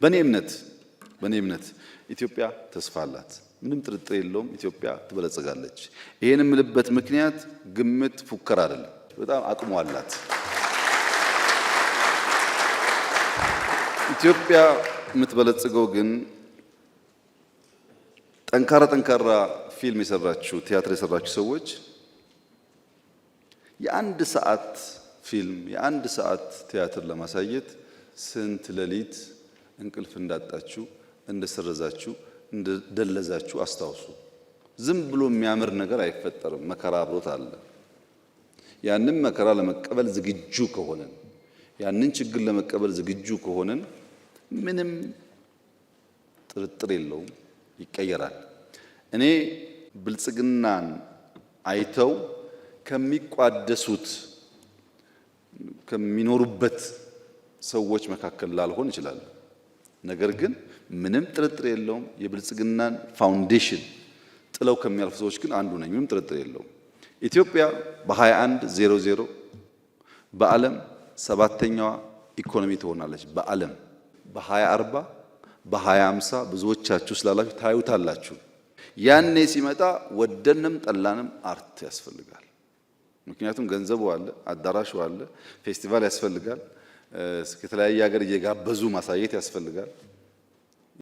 በእኔ እምነት ኢትዮጵያ ተስፋ አላት። ምንም ጥርጥር የለውም። ኢትዮጵያ ትበለጽጋለች። ይሄን የምልበት ምክንያት ግምት፣ ፉከራ አይደለም። በጣም አቅሟ አላት። ኢትዮጵያ የምትበለጽገው ግን ጠንካራ ፊልም የሰራችሁ ቲያትር የሰራችሁ ሰዎች የአንድ ሰዓት ፊልም የአንድ ሰዓት ቲያትር ለማሳየት ስንት ሌሊት እንቅልፍ እንዳጣችሁ እንደሰረዛችሁ እንደደለዛችሁ አስታውሱ። ዝም ብሎ የሚያምር ነገር አይፈጠርም። መከራ አብሮት አለ። ያንን መከራ ለመቀበል ዝግጁ ከሆነን ያንን ችግር ለመቀበል ዝግጁ ከሆነን ምንም ጥርጥር የለውም ይቀየራል። እኔ ብልጽግናን አይተው ከሚቋደሱት ከሚኖሩበት ሰዎች መካከል ላልሆን ይችላል። ነገር ግን ምንም ጥርጥር የለውም የብልጽግናን ፋውንዴሽን ጥለው ከሚያልፉ ሰዎች ግን አንዱ ነኝ። ምንም ጥርጥር የለውም። ኢትዮጵያ በ2100 በዓለም ሰባተኛዋ ኢኮኖሚ ትሆናለች። በዓለም በ2040 በ2050 ብዙዎቻችሁ ስላላችሁ ታዩታላችሁ። ያኔ ሲመጣ ወደንም ጠላንም አርት ያስፈልጋል። ምክንያቱም ገንዘቡ አለ፣ አዳራሹ አለ፣ ፌስቲቫል ያስፈልጋል፣ ከተለያየ ሀገር እየጋበዙ ማሳየት ያስፈልጋል።